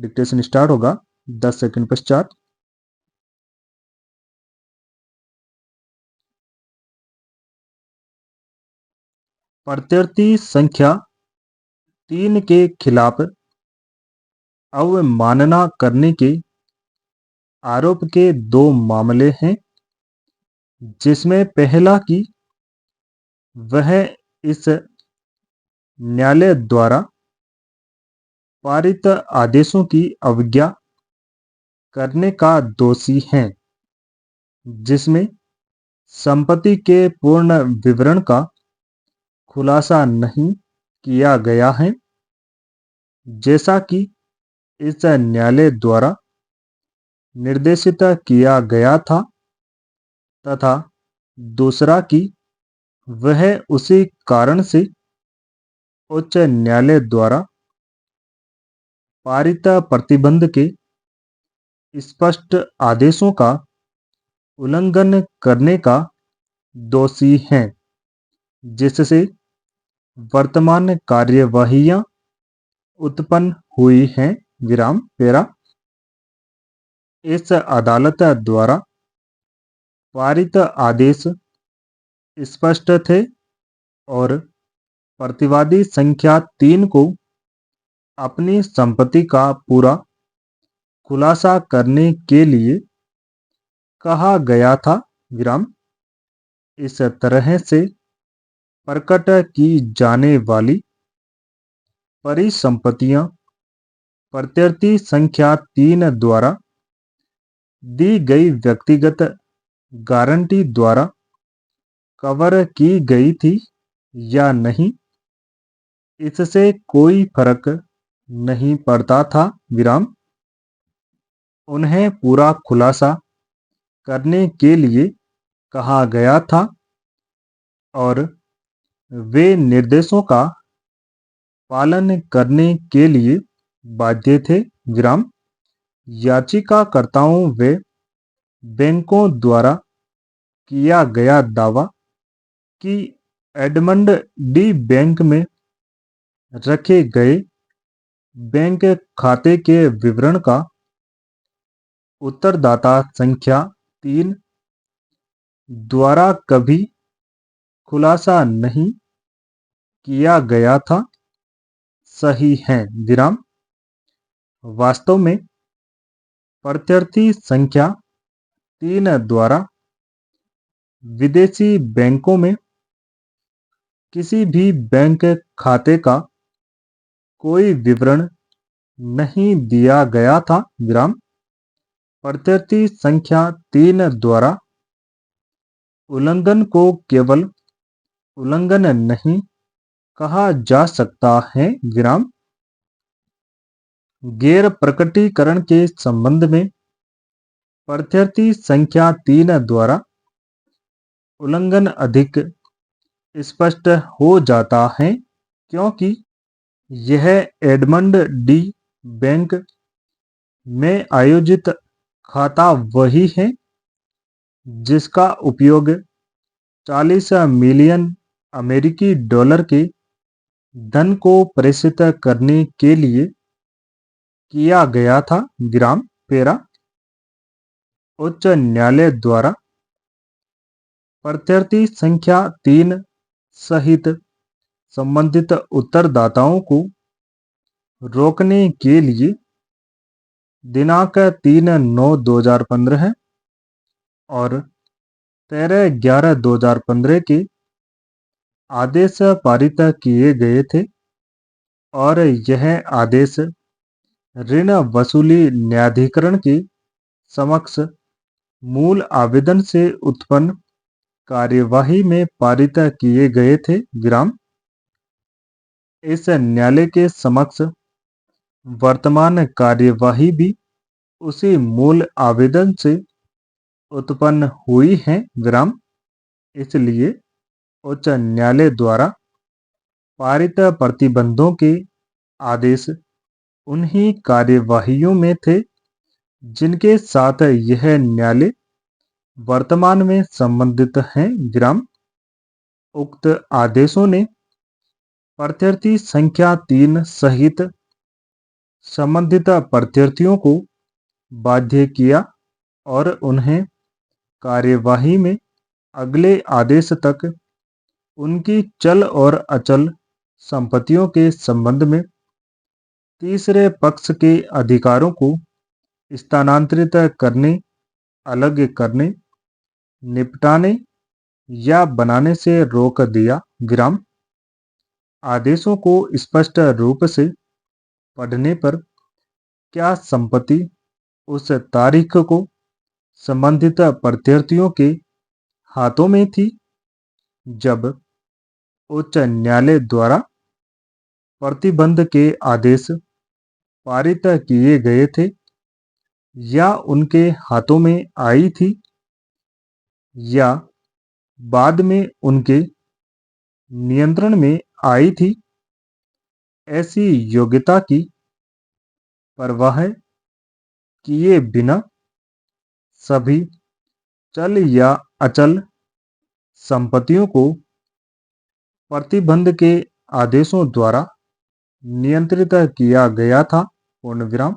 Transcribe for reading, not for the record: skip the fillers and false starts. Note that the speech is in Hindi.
डिक्टेशन स्टार्ट होगा 10 सेकंड पश्चात। प्रत्यर्थी संख्या 3 के खिलाफ अवमानना करने के आरोप के दो मामले हैं, जिसमें पहला कि वह इस न्यायालय द्वारा पारित आदेशों की अवज्ञा करने का दोषी है, जिसमें संपत्ति के पूर्ण विवरण का खुलासा नहीं किया गया है, जैसा कि इस न्यायालय द्वारा निर्देशित किया गया था, तथा दूसरा कि वह उसी कारण से उच्च न्यायालय द्वारा पारित प्रतिबंध के स्पष्ट आदेशों का उल्लंघन करने का दोषी है, जिससे वर्तमान कार्यवाहियां उत्पन्न हुई हैं। विराम पेरा। इस अदालत द्वारा पारित आदेश स्पष्ट थे और प्रतिवादी संख्या 3 को अपनी संपत्ति का पूरा खुलासा करने के लिए कहा गया था। विराम। इस तरह से प्रकट की जाने वाली परिसंपत्तियां प्रत्यर्थी संख्या 3 द्वारा दी गई व्यक्तिगत गारंटी द्वारा कवर की गई थी या नहीं, इससे कोई फर्क नहीं पड़ता था। विराम। उन्हें पूरा खुलासा करने के लिए कहा गया था और वे निर्देशों का पालन करने के लिए बाध्य थे। विराम। याचिकाकर्ताओं व बैंकों द्वारा किया गया दावा कि एडमंड डी बैंक में रखे गए बैंक खाते के विवरण का उत्तरदाता संख्या 3 द्वारा कभी खुलासा नहीं किया गया था, सही है। विराम। वास्तव में प्रत्यर्थी संख्या 3 द्वारा विदेशी बैंकों में किसी भी बैंक खाते का कोई विवरण नहीं दिया गया था। विराम। प्रत्यर्थी संख्या 3 द्वारा उल्लंघन को केवल उल्लंघन नहीं कहा जा सकता है। विराम। गैर प्रकटीकरण के संबंध में प्रत्यर्थी संख्या 3 द्वारा उल्लंघन अधिक स्पष्ट हो जाता है, क्योंकि यह एडमंड डी बैंक में आयोजित खाता वही है जिसका उपयोग 40 मिलियन अमेरिकी डॉलर के धन को प्रेषित करने के लिए किया गया था। विराम पेरा। उच्च न्यायालय द्वारा प्रत्यर्थी संख्या 3 सहित संबंधित उत्तरदाताओं को रोकने के लिए दिनांक 3/9/2015 और 13/11/2015 के आदेश पारित किए गए थे, और यह आदेश ऋण वसूली न्यायाधिकरण के समक्ष मूल आवेदन से उत्पन्न कार्यवाही में पारित किए गए थे। विराम। इस न्यायालय के समक्ष वर्तमान कार्यवाही भी उसी मूल आवेदन से उत्पन्न हुई है। विराम। इसलिए उच्च न्यायालय द्वारा पारित प्रतिबंधों के आदेश उन्हीं कार्यवाहियों में थे जिनके साथ यह न्यायालय वर्तमान में संबंधित हैं। विराम। उक्त आदेशों ने प्रत्यर्थी संख्या 3 सहित संबंधित प्रत्यर्थियों को बाध्य किया और उन्हें कार्यवाही में अगले आदेश तक उनकी चल और अचल संपत्तियों के संबंध में तीसरे पक्ष के अधिकारों को स्थानांतरित करने, अलग करने, निपटाने या बनाने से रोक दिया। विराम। आदेशों को स्पष्ट रूप से पढ़ने पर क्या संपत्ति उस तारीख को संबंधित प्रत्यर्थियों के हाथों में थी जब उच्च न्यायालय द्वारा प्रतिबंध के आदेश पारित किए गए थे, या उनके हाथों में आई थी, या बाद में उनके नियंत्रण में आई थी? ऐसी योग्यता की परवाह किए बिना सभी चल या अचल संपत्तियों को प्रतिबंध के आदेशों द्वारा नियंत्रित किया गया था। पूर्ण विराम।